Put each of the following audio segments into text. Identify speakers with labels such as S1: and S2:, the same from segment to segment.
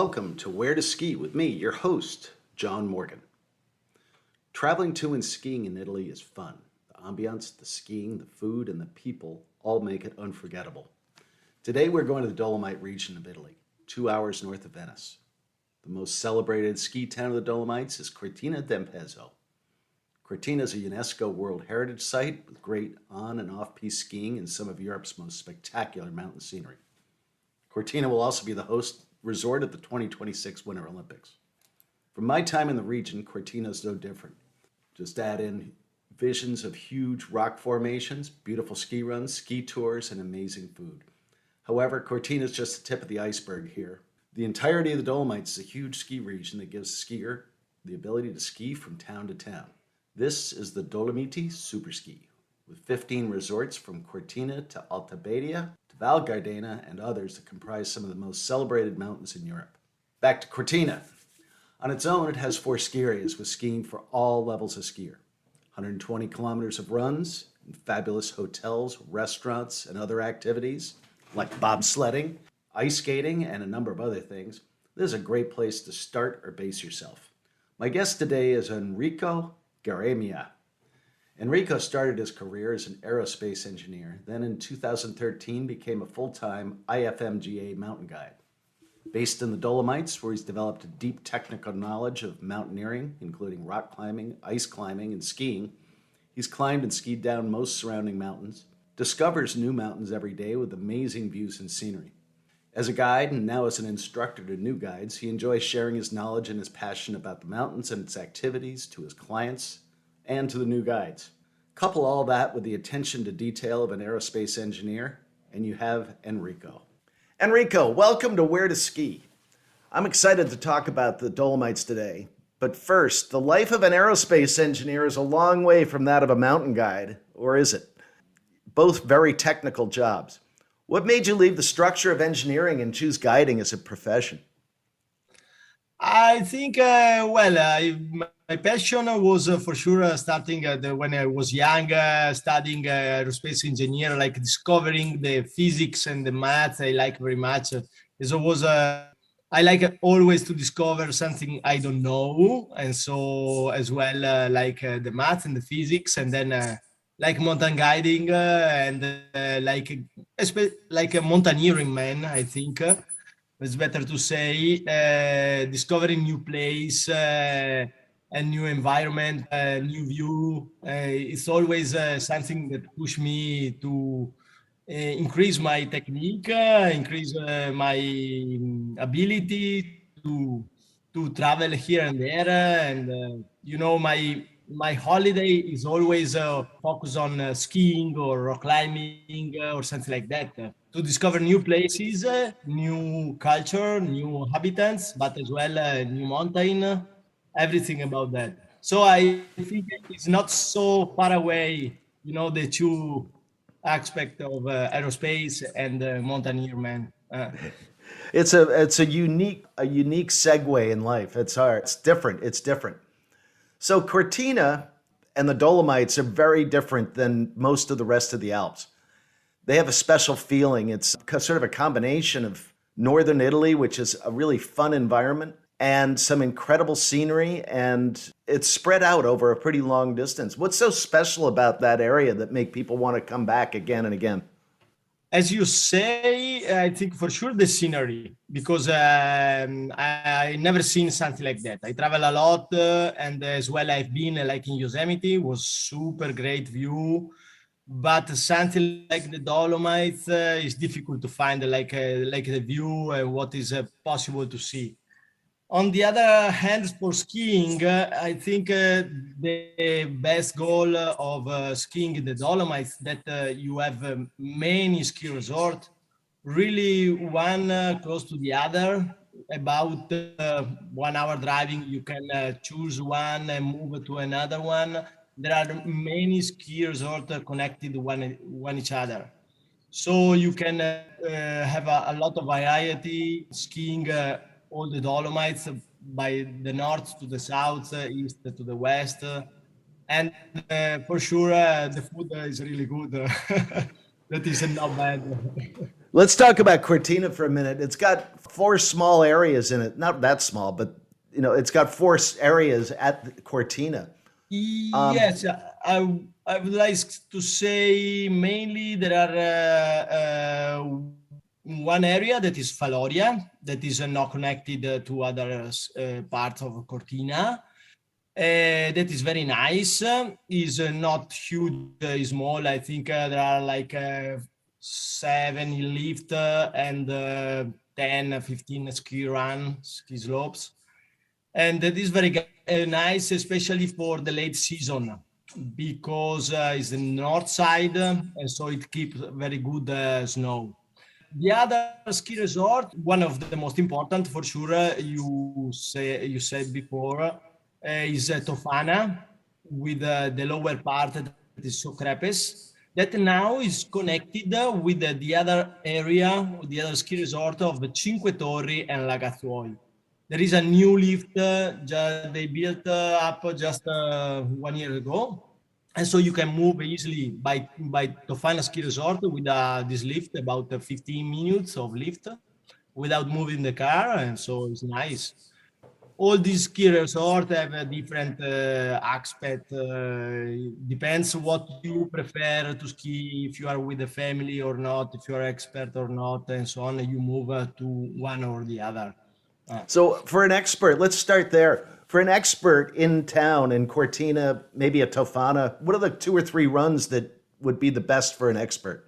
S1: Welcome to Where to Ski with me, your host, John Morgan. Traveling to and skiing in Italy is fun. The ambiance, the skiing, the food, and the people all make it unforgettable. Today we're going to the Dolomite region of Italy, 2 hours north of Venice. The most celebrated ski town of the Dolomites is Cortina d'Ampezzo. Cortina is a UNESCO World Heritage Site with great on- and off-piste skiing and some of Europe's most spectacular mountain scenery. Cortina will also be the host resort of the 2026 Winter Olympics. From my time in the region, Cortina is no different. Just add in visions of huge rock formations, beautiful ski runs, ski tours, and amazing food. However, Cortina is just the tip of the iceberg here. The entirety of the Dolomites is a huge ski region that gives the skier the ability to ski from town to town. This is the Dolomite SuperSki, with 15 resorts from Cortina to Alta Badia to Val Gardena and others that comprise some of the most celebrated mountains in Europe. Back to Cortina. On its own, it has 4 ski areas with skiing for all levels of skier. 120 kilometers of runs, and fabulous hotels, restaurants, and other activities like bobsledding, ice skating, and a number of other things. This is a great place to start or base yourself. My guest today is Enrico Ger. Enrico started his career as an aerospace engineer, then in 2013 became a full-time IFMGA mountain guide. Based in the Dolomites, where he's developed a deep technical knowledge of mountaineering, including rock climbing, ice climbing, and skiing, he's climbed and skied down most surrounding mountains, discovers new mountains every day with amazing views and scenery. As a guide and now as an instructor to new guides, he enjoys sharing his knowledge and his passion about the mountains and its activities to his clients and to the new guides. Couple all that with the attention to detail of an aerospace engineer, and you have Enrico. Enrico, welcome to Where to Ski. I'm excited to talk about the Dolomites today, but first, the life of an aerospace engineer is a long way from that of a mountain guide, or is it? Both very technical jobs. What made you leave the structure of engineering and choose guiding as a profession?
S2: I think, my passion was for sure starting when I was young, studying aerospace engineer, like discovering the physics and the math I like very much. I like always to discover something I don't know. And so as well, the math and the physics, and then like mountain guiding like a mountaineering man, I think. It's better to say, discovering new place, a new environment, a new view. It's always something that push me to increase my technique, increase my ability to travel here and there. And my holiday is always focused on skiing or rock climbing or something like that, to discover new places, new culture, new habitants, but as well new mountain, everything about that. So I think it's not so far away, the two aspect of aerospace and mountaineer man.
S1: It's a unique segue in life. It's hard. It's different. So Cortina and the Dolomites are very different than most of the rest of the Alps. They have a special feeling. It's sort of a combination of northern Italy, which is a really fun environment, and some incredible scenery, and it's spread out over a pretty long distance. What's so special about that area that make people want to come back again and again?
S2: As you say, I think for sure the scenery, because I never seen something like that. I travel a lot, and as well I've been like in Yosemite, was super great view, but something like the Dolomites is difficult to find like the view and what is possible to see. On the other hand, for skiing, I think the best goal of skiing in the Dolomites that you have many ski resorts, really one close to the other. About 1 hour driving, you can choose one and move to another one. There are many ski resorts connected one each other. So you can have a lot of variety skiing all the Dolomites by the north to the south, east to the west. And for sure, the food is really good. That is not bad.
S1: Let's talk about Cortina for a minute. It's got four small areas in it. Not that small, but it's got four areas at Cortina.
S2: Yes, I would like to say mainly there are one area that is Faloria, that is not connected to other parts of Cortina. That is very nice. Is not huge, is small. I think there are like 7 lift and 10, 15 ski slopes. And that is very nice, especially for the late season, because it's the north side, and so it keeps very good snow. The other ski resort, one of the most important for sure, you said before, is Tofana, with the lower part that is Socrepes, that now is connected with the other area, the other ski resort of Cinque Torri and Lagazzuoi. There is a new lift they built up just 1 year ago. And so you can move easily by Tofana Ski Resort with this lift, about 15 minutes of lift without moving the car. And so it's nice. All these ski resorts have a different aspect. Depends what you prefer to ski, if you are with the family or not, if you are expert or not, and so on. You move to one or the other.
S1: So for an expert, let's start there. For an expert in town in Cortina, maybe a Tofana, what are the 2 or 3 runs that would be the best for an expert?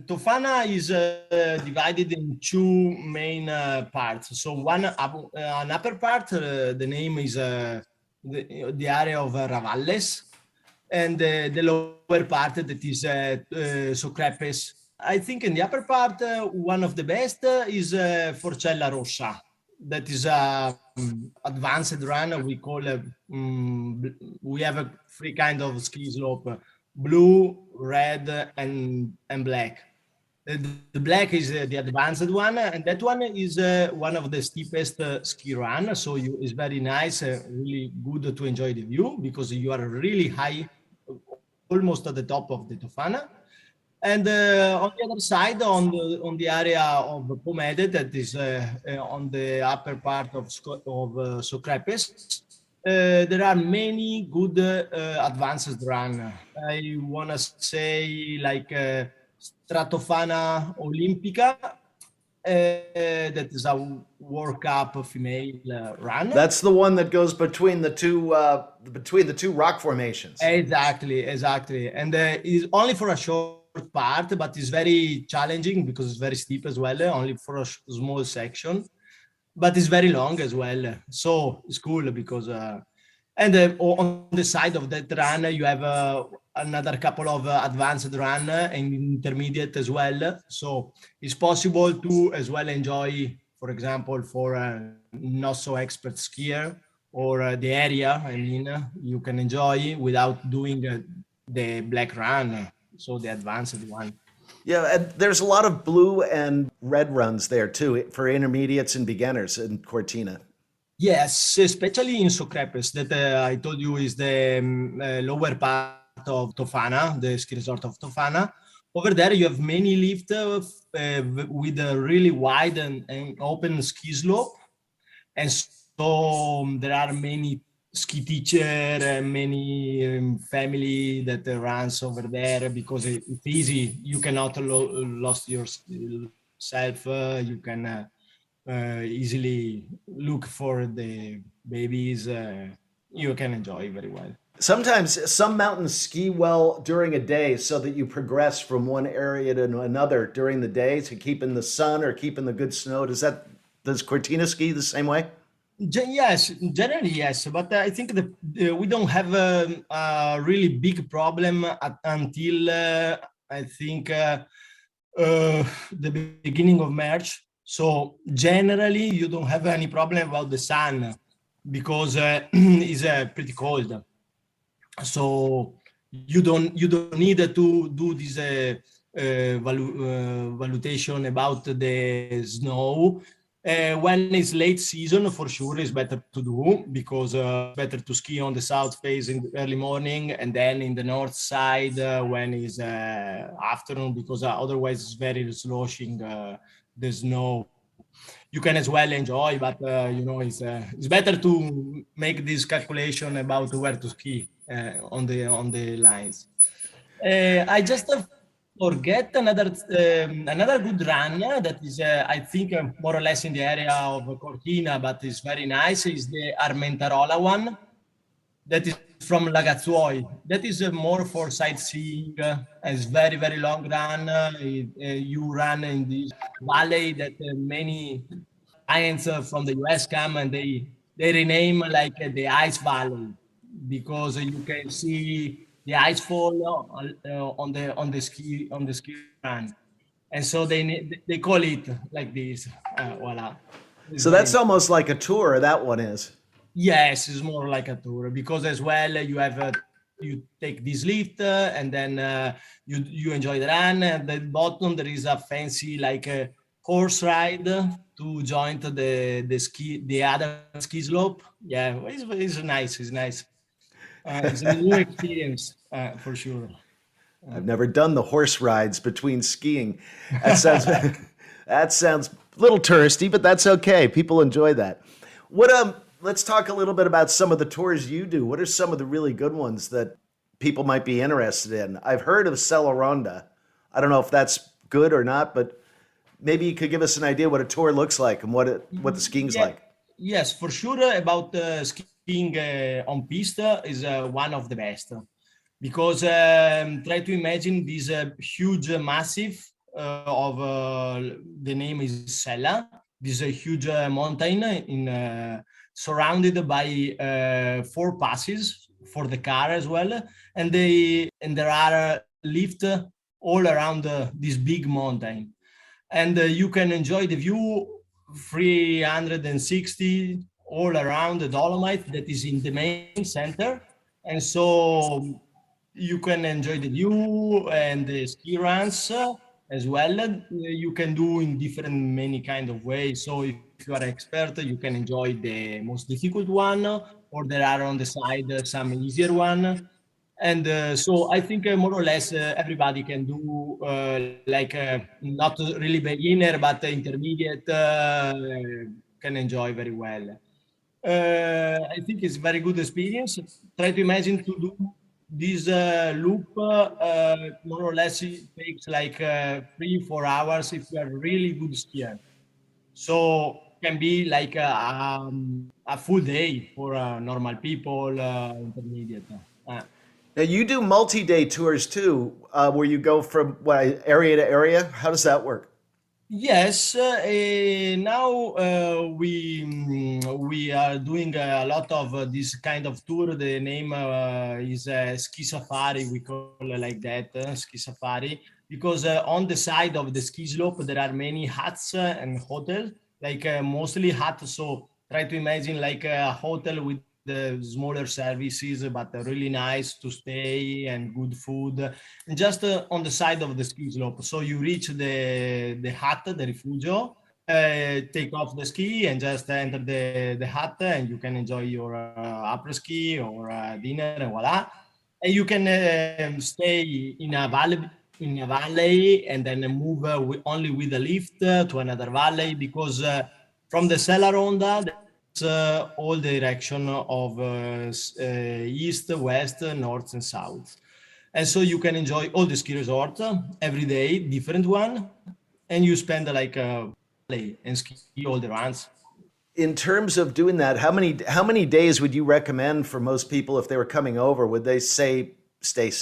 S2: Tofana is divided in 2 main parts. So an upper part, the name is the area of Ravalles, and the lower part that is Socrepes. I think in the upper part, one of the best is Forcella Rossa. That is advanced run. We call we have 3 kind of ski slope: blue, red, and black. The black is the advanced one, and that one is one of the steepest ski run. So it's very nice, really good to enjoy the view, because you are really high, almost at the top of the Tofana. And on the other side, on the area of Pomede, that is on the upper part of Socrepes, there are many good advanced run. I want to say like Stratofana Olimpica, that is a World Cup female run.
S1: That's the one that goes between the two rock formations.
S2: Exactly, and is only for a short part, but it's very challenging because it's very steep as well, only for a small section, but it's very long as well. So it's cool because and on the side of that run you have another couple of advanced run and intermediate as well. So it's possible to as well enjoy, for example, for a not so expert skier or the area, I mean, you can enjoy without doing the black run. So the advanced one.
S1: Yeah, and there's a lot of blue and red runs there too for intermediates and beginners in Cortina.
S2: Yes, especially in Socrepes, that I told you is the lower part of Tofana, the ski resort of Tofana. Over there, you have many lifts with a really wide and open ski slope, and so there are many ski teacher, many family that runs over there because it's easy. You cannot lost yourself. You can easily look for the babies. You can enjoy very well.
S1: Sometimes some mountains ski well during a day so that you progress from one area to another during the day to keep in the sun or keep in the good snow. Does Cortina ski the same way?
S2: Yes, generally yes, but I think we don't have a really big problem until I think the beginning of March. So generally you don't have any problem about the sun because it's pretty cold. So you don't need to do this valuation about the snow. When it's late season, for sure, it's better to do because better to ski on the south face in the early morning and then in the north side when it's afternoon, because otherwise it's very sloshing the snow. You can as well enjoy, but it's better to make this calculation about where to ski on the lines. I just forget another good run that is, I think, more or less in the area of Cortina, but is very nice. Is the Armentarola one that is from Lagazzuoi. That is more for sightseeing. It's very very long run. You run in this valley that many clients from the US come, and they rename like the Ice Valley because you can see the ice fall on the ski run, and so they call it like this. Voila. It's
S1: So
S2: very
S1: that's almost like a tour, that one is.
S2: Yes, it's more like a tour because as well you have you take this lift and then you enjoy the run. At the bottom there is a fancy like a horse ride to join to the other ski slope. Yeah, it's nice. It's nice. It's a new experience for sure.
S1: I've never done the horse rides between skiing. That sounds that sounds a little touristy, but that's okay. People enjoy that. What let's talk a little bit about some of the tours you do. What are some of the really good ones that people might be interested in? I've heard of Celeronda. I don't know if that's good or not, but maybe you could give us an idea what a tour looks like and what the skiing's
S2: Yeah,
S1: like.
S2: yes, for sure. About skiing on piste is one of the best because try to imagine this huge massive of the name is Sella. This huge mountain in surrounded by four passes for the car as well, and there are lift all around this big mountain, and you can enjoy the view 360 all around the Dolomite that is in the main center, and so you can enjoy the view and the ski runs as well. You can do in different many kind of ways. So if you are an expert, you can enjoy the most difficult one, or there are on the side some easier one. And so I think more or less everybody can do like not really beginner, but intermediate can enjoy very well. I think it's very good experience. Try to imagine to do this loop more or less it takes like 3 4 hours if you are really good skier. So can be like a full day for normal people, intermediate. Uh,
S1: Now you do multi-day tours too, where you go from what area to area. How does that work?
S2: Yes, now we are doing a lot of this kind of tour. The name is ski safari. We call it like that, ski safari, because on the side of the ski slope there are many huts and hotels, like mostly huts. So try to imagine like a hotel with the smaller services, but really nice to stay and good food just on the side of the ski slope. So you reach the hut, the refugio, take off the ski and just enter the hut, and you can enjoy your après ski or dinner, and voila. And you can stay in a valley, and then move only with a lift to another valley, because from the Sella Ronda all direction of east, west, north, and south. And so you can enjoy all the ski resort every day, different one, and you spend like a day and ski all the runs.
S1: In terms of doing that, how many days would you recommend for most people if they were coming over? Would they stay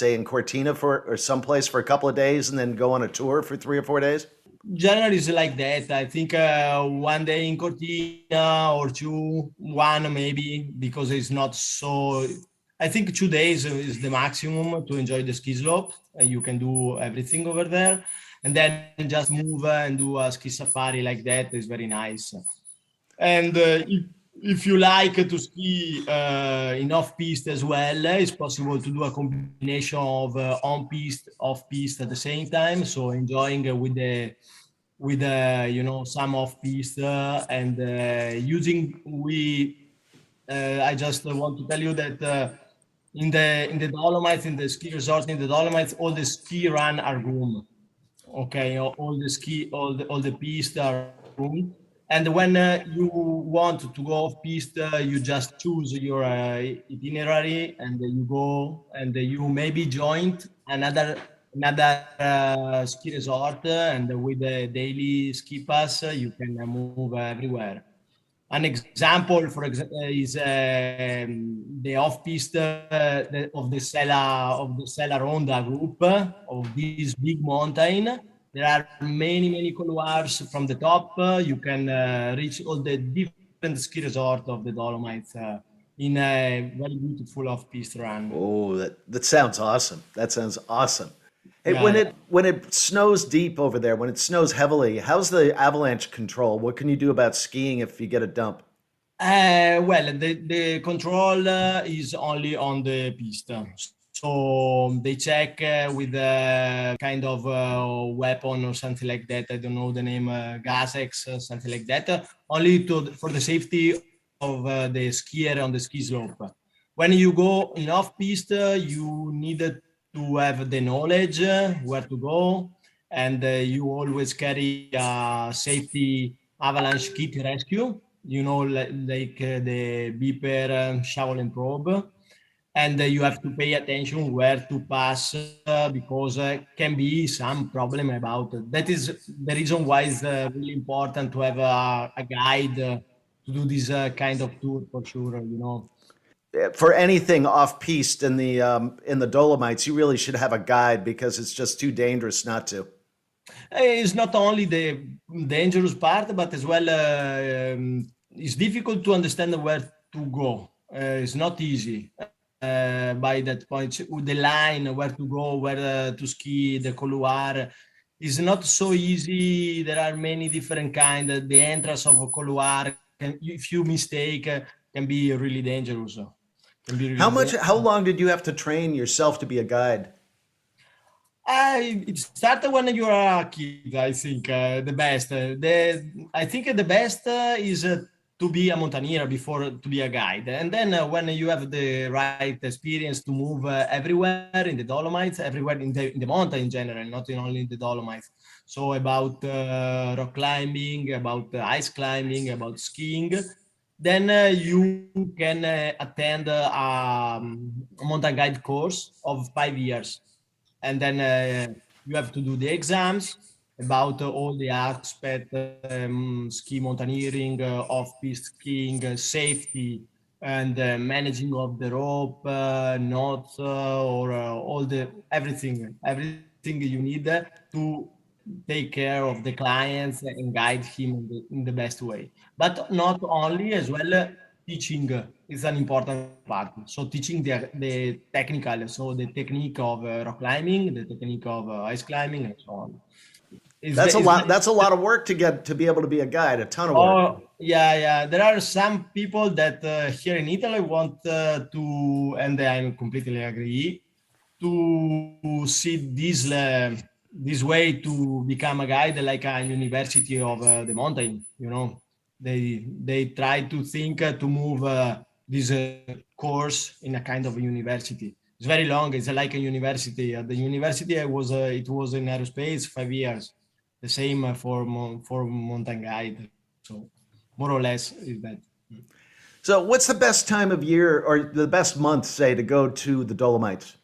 S1: in Cortina or someplace for a couple of days and then go on a tour for 3 or 4 days?
S2: Generally, it's like that. I think one day in Cortina or two, one maybe, because it's not so. I think 2 days is the maximum to enjoy the ski slope, and you can do everything over there. And then just move and do a ski safari like that is very nice. And if you like to ski in off-piste as well, it's possible to do a combination of on-piste, off-piste at the same time. So enjoying with the with some off-piste and using I just want to tell you that in the Dolomites, in the ski resort in the Dolomites, all the ski run are room. Okay, all the pistes are room. And when you want to go off piste, you just choose your itinerary and you go and you maybe join another ski resort, and with the daily ski pass, you can move everywhere. An example, for example, is the off-piste of the Sella Ronda group of this big mountain. There are many couloirs from the top. You can reach all the different ski resorts of the Dolomites in a very beautiful off-piste run.
S1: Oh, that sounds awesome. That sounds awesome. Hey, when
S2: Yeah,
S1: it when it snows deep over there, when it snows heavily, how's the avalanche control? What can you do about skiing if you get a dump?
S2: Well, the control is only on the piste. So they check with a kind of weapon or something like that. I don't know the name, Gasex, something like that. Only for the safety of the skier on the ski slope. When you go in off piste, you need to have the knowledge where to go, and you always carry a safety avalanche kit rescue, like the beeper, shovel and probe. And you have to pay attention where to pass, because can be some problem about it. That is the reason why it's really important to have a guide to do this kind of tour for sure.
S1: For anything off piste in the Dolomites, you really should have a guide because it's just too dangerous not to.
S2: It's not only the dangerous part, but as well, it's difficult to understand where to go. It's not easy by that point. With the line, where to go, where to ski, the couloir is not so easy. There are many different kind. The entrance of a couloir, if you mistake, can be really dangerous. Can be really
S1: How
S2: dangerous.
S1: long did you have to train yourself to be a guide?
S2: It started when you are a kid. I think the best. I think the best is to be a mountaineer before to be a guide, and then when you have the right experience to move everywhere in the Dolomites, everywhere in the mountain in general, not only in the Dolomites. So about rock climbing, about ice climbing, about skiing. Then you can attend a mountain guide course of 5 years, and then you have to do the exams about all the aspect, ski mountaineering, off-piste skiing, safety, and managing of the rope, knots, or all the everything you need to take care of the clients and guide him in the best way. But not only, as well, teaching is an important part. So teaching the technical, so the technique of rock climbing, the technique of ice climbing, and so on. Is very.
S1: That's a lot of work to get to be able to be a guide. A ton of work.
S2: Oh, yeah. There are some people that here in Italy want to, and I completely agree, to see this way to become a guide like a university of the mountain. They try to think to move this course in a kind of a university. It's very long. It's like a university. At the university, it was in aerospace 5 years. The same for mountain guide. So more or less is that.
S1: So, what's the best time of year or the best month, say, to go to the Dolomites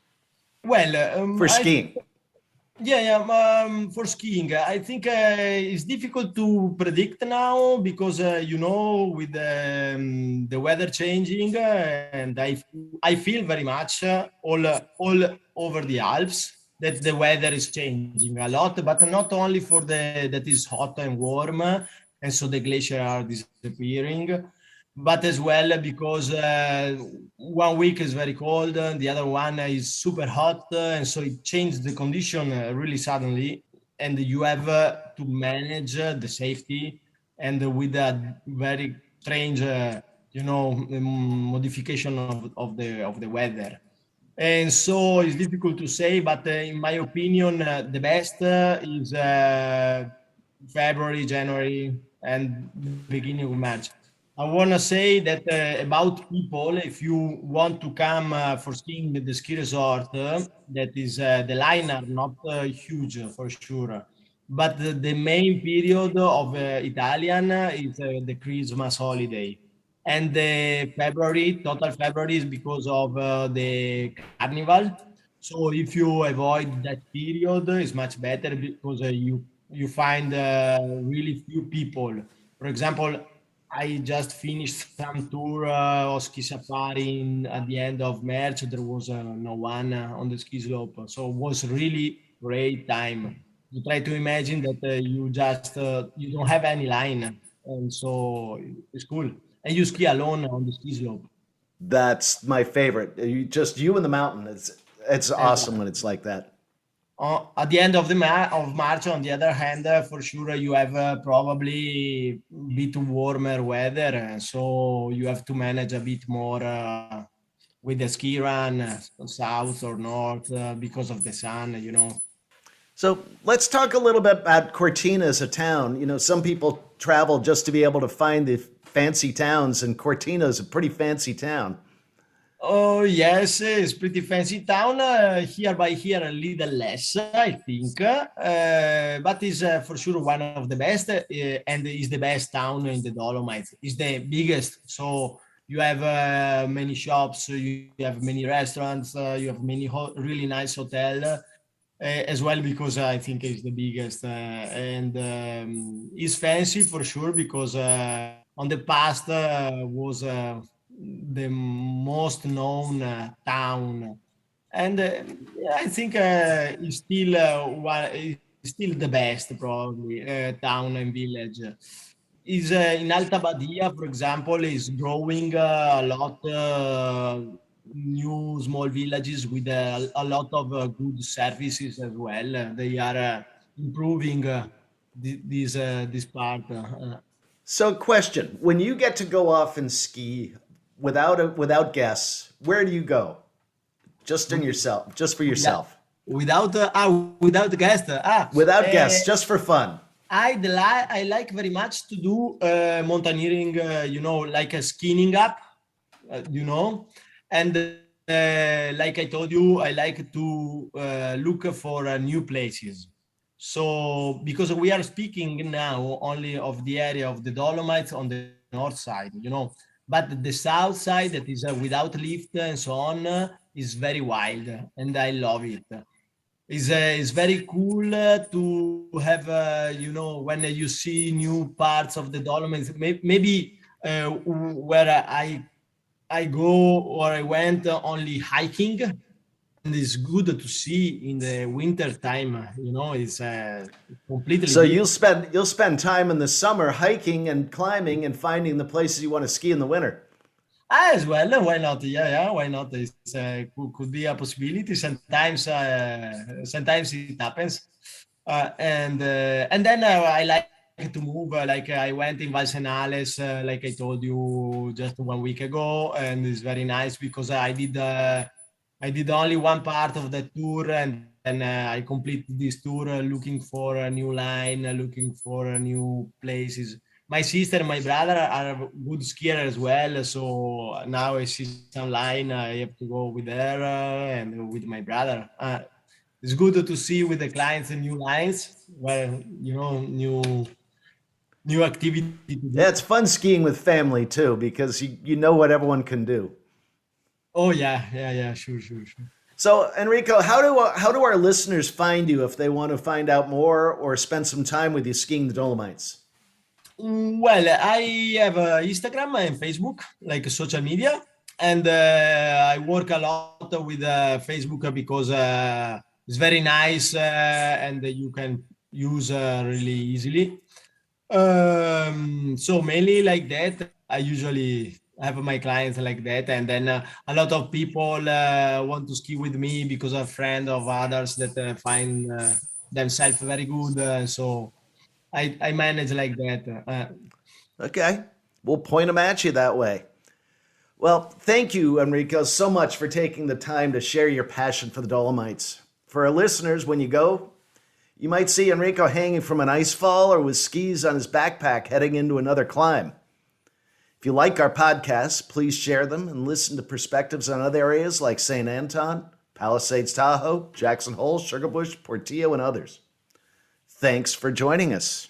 S2: Well,
S1: for
S2: I think.
S1: skiing?
S2: Yeah. For skiing, I think it's difficult to predict now because with the weather changing, and I feel very much all over the Alps that the weather is changing a lot, but not only for the that is hot and warm, and so the glaciers are disappearing, but as well because 1 week is very cold, the other one is super hot, and so it changed the condition really suddenly, and you have to manage the safety, and with a very strange, modification of the weather. And so it's difficult to say, but in my opinion, the best is February, January, and beginning of March. I want to say that about people, if you want to come for skiing at the ski resort, that is the line are not huge for sure, but the main period of Italian is the Christmas holiday, and the February, total February is because of the carnival. So if you avoid that period, it's much better because you find really few people. For example, I just finished some tour of ski safari at the end of March. There was no one on the ski slope, so it was really great time. You try to imagine that you don't have any line, and so it's cool. And you ski alone on the ski slope.
S1: That's my favorite. Just you in the mountain. It's awesome
S2: And
S1: when it's like that.
S2: at the end of of March, on the other hand, for sure you have probably a bit warmer weather, so you have to manage a bit more with the ski run, south or north, because of the sun, you know.
S1: So let's talk a little bit about Cortina as a town. You know, some people travel just to be able to find the fancy towns, and Cortina is a pretty fancy town.
S2: Oh yes, it's pretty fancy town. Here by here a little less, I think, but is for sure one of the best, and is the best town in the Dolomites. Is the biggest, so you have many shops, you have many restaurants, you have many really nice hotel, as well because I think it's the biggest, and is fancy for sure because on the past was the most known town, and yeah, I think it's still it's still the best probably town and village. Is in Alta Badia, for example, is growing a lot new small villages with a lot of good services as well. They are improving this part.
S1: So, question: when you get to go off and ski without guests, where do you go? Just in yourself, just for
S2: Without
S1: yourself,
S2: without guest.
S1: without guests, just for fun.
S2: I like very much to do mountaineering, you know, like a skiing up, you know, and like I told you, I like to look for new places. So because we are speaking now only of the area of the Dolomites on the north side, you know, but the south side that is without lift and so on is very wild, and I love it. It's very cool to have, you know, when you see new parts of the Dolomites, maybe where I go or I went only hiking, and it's good to see in the winter time. You know, it's completely
S1: So
S2: different.
S1: you'll spend time in the summer hiking and climbing and finding the places you want to ski in the winter.
S2: As well, why not? Yeah, yeah, why not? It's could be a possibility. Sometimes it happens, and then I like to move. Like I went in Valsenales, like I told you just 1 week ago, and it's very nice because I did only one part of the tour, and then I completed this tour looking for a new line, looking for new places. My sister and my brother are good skier as well, so now I see some line. I have to go with her and with my brother. It's good to see with the clients the new lines, where you know new activity to
S1: Yeah,
S2: do.
S1: it's fun skiing with family too because you know what everyone can do.
S2: Oh yeah, yeah, yeah, sure, sure, sure.
S1: So, Enrico, how do our listeners find you if they want to find out more or spend some time with you skiing the Dolomites?
S2: Well, I have Instagram and Facebook, like social media, and I work a lot with Facebook because it's very nice and you can use really easily. So mainly like that, I usually have my clients like that, and then a lot of people want to ski with me because a friend of others that find themselves very good. So I manage like that.
S1: Okay, we'll point them at you that way. Well, thank you, Enrico, so much for taking the time to share your passion for the Dolomites. For our listeners, when you go, You might see Enrico hanging from an ice fall or with skis on his backpack heading into another climb. If you like our podcasts, please share them and listen to perspectives on other areas like St. Anton, Palisades Tahoe, Jackson Hole, Sugarbush, Portillo, and others. Thanks for joining us.